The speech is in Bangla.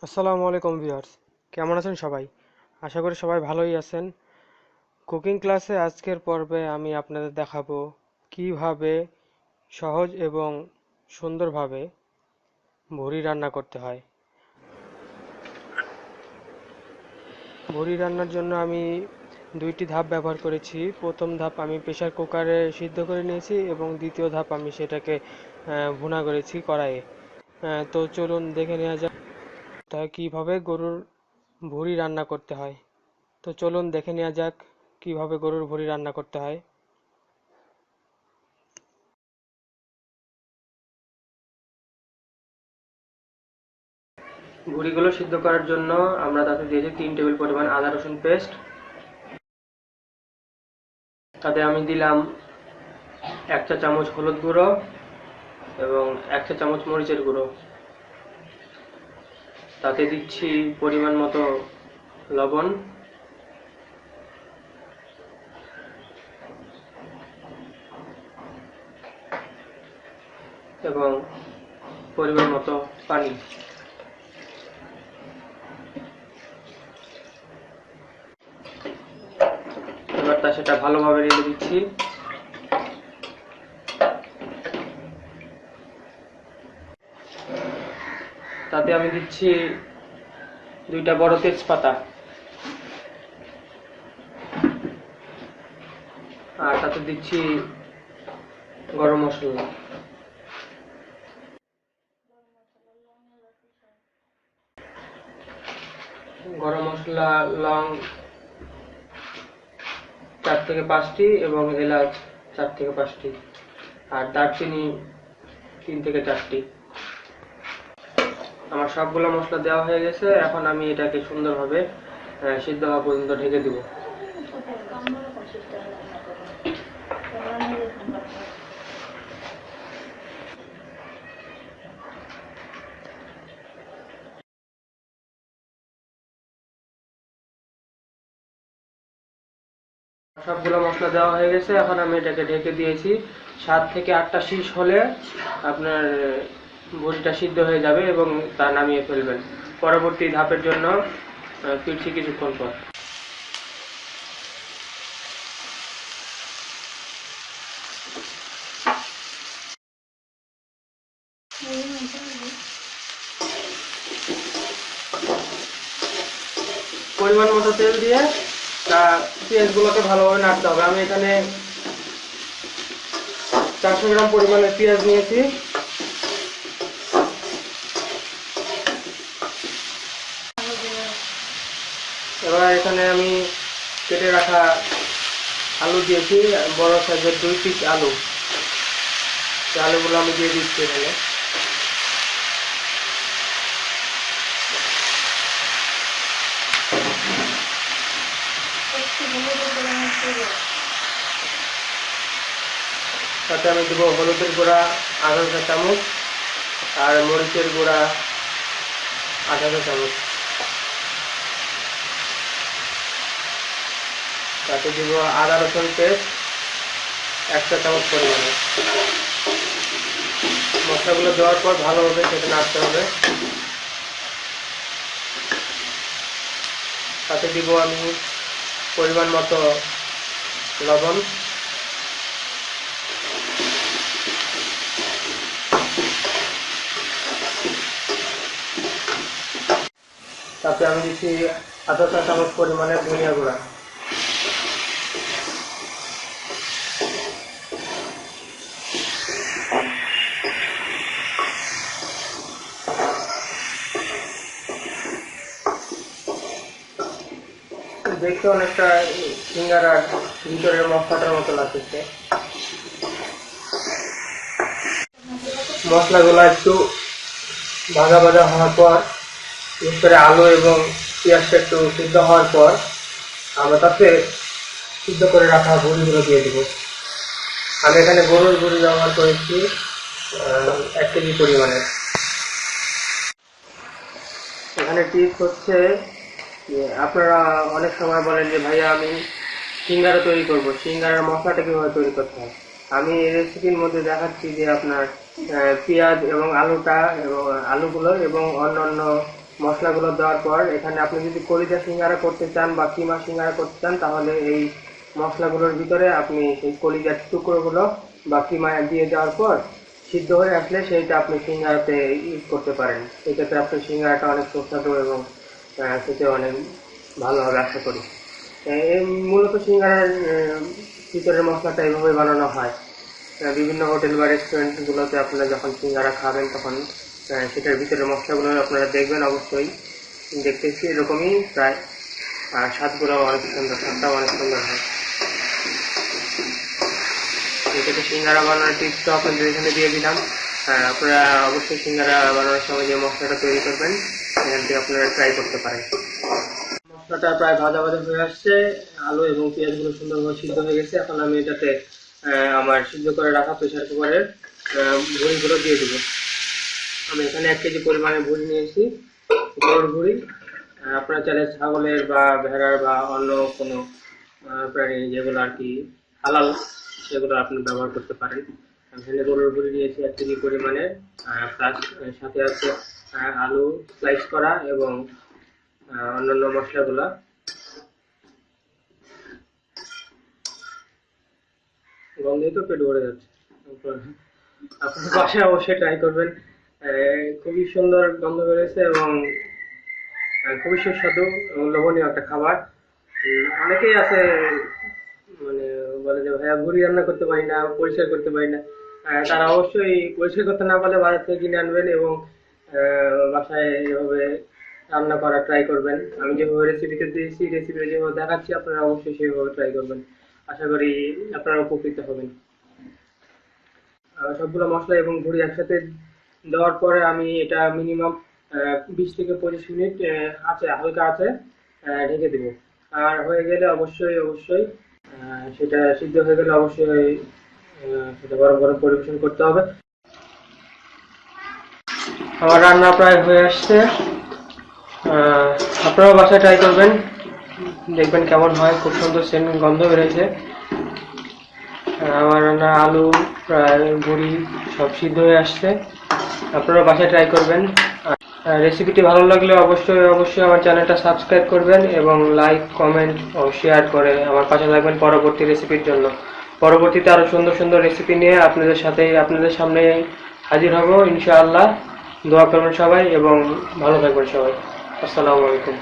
আসসালামু আলাইকুম ভিউয়ার্স, কেমন আছেন সবাই? আশা করি সবাই ভালোই আছেন। কুকিং ক্লাসে আজকের পর্বে আমি আপনাদের দেখাবো কিভাবে সহজ এবং সুন্দরভাবে ভুড়ি রান্না করতে হয়। ভুড়ি রান্নার জন্য আমি দুইটি ধাপ ব্যবহার করেছি। প্রথম ধাপ আমি প্রেসার কুকারে সিদ্ধ করে নিয়েছি এবং দ্বিতীয় ধাপ আমি সেটাকে ভুনা করেছি কড়াইয়ে। তো চলুন দেখে নেওয়া যাক কিভাবে গরুর ভুড়ি রান্না করতে হয়। তো চলুন দেখে নেওয়া যাক কিভাবে গরুর ভুঁড়ি রান্না করতে হয়। ভুঁড়িগুলো সিদ্ধ করার জন্য আমরা তাতে দিয়েছি 3 টেবিল পরিমাণ আদা রসুন পেস্ট। তাতে আমি দিলাম 1 চা চামচ হলুদ গুঁড়ো এবং 1 চা চামচ মরিচের গুঁড়ো। তাতে দিচ্ছি পরিমাণ মতো লবণ এবং পরিমাণ মতো পানি। এবার সেটা ভালোভাবে নেড়ে দিচ্ছি। তাতে আমি দিচ্ছি 2টা বড় তেজপাতা আর তাতে দিচ্ছি গরম মশলা। গরম মশলা, লং 4 থেকে 5টি এবং এলাচ 4 থেকে 5টি আর দারচিনি 3 থেকে 4টি। আমার সবগুলো মশলা দেওয়া হয়ে গেছে। এখন আমি এটাকে সুন্দরভাবে সিদ্ধ হওয়া পর্যন্ত ঢেকে দিব। সবগুলো মশলা দেওয়া হয়ে গেছে। এখন আমি এটাকে ঢেকে দিয়েছি। 7 থেকে 8টা শীষ হলে আপনার ভুঁড়িটা সিদ্ধ হয়ে যাবে এবং তা নামিয়ে ফেলবেন। পরবর্তী ধাপের জন্য ফিরছি কিছুক্ষণ পর। পরিমাণ মতো তেল দিয়ে পেঁয়াজগুলোকে ভালোভাবে নাড়তে হবে। আমি এখানে 400 গ্রাম পরিমাণে পেঁয়াজ নিয়েছি। এবার এখানে আমি কেটে রাখা আলু দিয়েছি, বড় সাইজের 2 পিস আলু। আলুগুলো আমি দিয়ে দিচ্ছি এখানে। তাতে আমি দেবো হলুদের গুঁড়া আধা চা চামচ আর মরিচের গুঁড়া আধা চা চামচ। তাতে দিব আদা রসুন পেস্ট 1 চা চামচ পরিমাণে। মশলাগুলো দেওয়ার পর ভালোভাবে সেটা নাড়তে হবে। তাতে দিব আমি পরিমাণ মতো লবণ, তাতে আমি দিচ্ছি আধা চা চামচ পরিমাণে ধনিয়া গুঁড়া। দেখতে অনেকটা সিঙ্গারার ভিতরের মশলাটার মতো লাগছে। মশলাগুলো একটু ভাজা ভাজা হওয়ার পর, বিশেষ করে আলু এবং পেঁয়াজটা একটু সিদ্ধ হওয়ার পর আমরা তাতে সিদ্ধ করে রাখা ভুঁড়িগুলো দিয়ে দেবো। আমি এখানে গরুর ভুঁড়ি ব্যবহার করেছি 1 কেজি পরিমাণে। এখানে টিপস হচ্ছে যে আপনারা অনেক সময় বলেন যে ভাইয়া আমি সিঙ্গারা তৈরি করব, সিঙ্গারার মশলাটা কিভাবে তৈরি করতে হয়। আমি এই রেসিপির মধ্যে দেখাচ্ছি যে আপনার পেঁয়াজ এবং আলুটা এবং আলুগুলো এবং অন্যান্য মশলাগুলো দেওয়ার পর এখানে আপনি যদি কলিজা সিঙ্গারা করতে চান বা কিমা সিঙ্গারা করতে চান, তাহলে এই মশলাগুলোর ভিতরে আপনি সেই কলিজার টুকরোগুলো বা কিমা দিয়ে দেওয়ার পর সিদ্ধ হয়ে আসলে সেইটা আপনি সিঙ্গারাতে ইউজ করতে পারেন। এক্ষেত্রে আপনার সিঙ্গারাটা অনেক সুস্বাদু এবং খেতে অনেক ভালো হবে আশা করি। মূলত সিঙ্গারার ভিতরের মশলাটা এইভাবে বানানো হয়। বিভিন্ন হোটেল বা রেস্টুরেন্টগুলোতে আপনারা যখন সিঙ্গারা খাবেন তখন সেটার ভিতরে মশলাগুলো আপনারা দেখবেন, অবশ্যই দেখতেছি এরকমই প্রায়। আর স্বাদগুলো অনেক সুন্দর, স্বাদটাও অনেক সুন্দর হয়। এটাতে সিঙ্গারা বানানোর টিপসটা আপনাদের এখানে দিয়ে দিলাম। আপনারা অবশ্যই সিঙ্গারা বানানোর সময় যে মশলাটা তৈরি করবেন এখান থেকে আপনারা ট্রাই করতে পারেন। মশলাটা প্রায় ভাজা ভাজা হয়ে আসছে, আলু এবং পেঁয়াজগুলো সুন্দরভাবে সিদ্ধ হয়ে গেছে। এখন আমি এটাতে আমার সিদ্ধ করে রাখা প্রেসার কুকারের ভুঁড়িগুলো দিয়ে দেবো। আমি এখানে 1 কেজি পরিমাণে ভুঁড়ি নিয়েছি, গরুর ভুঁড়ি। আপনারা চাইলে ছাগলের বা ভেড়ার বা অন্য কোনো প্রাণী যেগুলো আর কি হালাল, সেগুলো আপনি ব্যবহার করতে পারেন। এখানে গরুর ভুঁড়ি নিয়েছি 1 কেজি পরিমাণে, প্লাস সাথে আছে আলু স্লাইস করা এবং অন্যান্য মশলাগুলা। গন্ধেই তো পেট ভরে যাচ্ছে। আপনার বাসায় অবশ্যই ট্রাই করবেন। খুবই সুন্দর গন্ধ বেরোচ্ছে এবং খুবই সুস্বাদু এবং লোভনীয় একটা খাবার। অনেকেই আছে মানে বলে যে ভাইয়া ভুঁড়ি রান্না করতে পারি না, পরিষ্কার করতে পারি না। তারা অবশ্যই পরিষ্কার করতে না পারলে বাজার থেকে কিনে আনবেন এবং বাসায় এভাবে রান্না করা ট্রাই করবেন। আমি যেভাবে রেসিপিতে দিয়েছি, রেসিপিটা যেভাবে দেখাচ্ছি আপনারা অবশ্যই সেভাবে ট্রাই করবেন। আশা করি আপনারা উপকৃত হবেন। সবগুলো মশলা এবং ভুঁড়ি একসাথে দেওয়ার পরে আমি এটা মিনিমাম 20 থেকে 25 মিনিট আছে হালকা আছে ঢেকে দেবো। আর হয়ে গেলে অবশ্যই সেটা সিদ্ধ হয়ে গেলে অবশ্যই সেটা গরম গরম পরিবেশন করতে হবে। আমার রান্না প্রায় হয়ে আসছে, আপনারাও বাসায় ট্রাই করবেন, দেখবেন কেমন হয়। খুব সুন্দর সেন্ট গন্ধ বেরোচ্ছে। আমার রান্না আলু প্রায় ভুঁড়ি সব সিদ্ধ হয়ে আসছে। আপনারা বাসায় ট্রাই করবেন। রেসিপিটি ভালো লাগলে অবশ্যই আমার চ্যানেলটা সাবস্ক্রাইব করবেন এবং লাইক, কমেন্ট ও শেয়ার করে আমার পাশে থাকবেন পরবর্তী রেসিপির জন্য। পরবর্তীতে আরো সুন্দর সুন্দর রেসিপি নিয়ে আপনাদের সামনে হাজির হব ইনশাআল্লাহ। দোয়া করবেন সবাই এবং ভালো থাকবেন সবাই। আসসালামু আলাইকুম।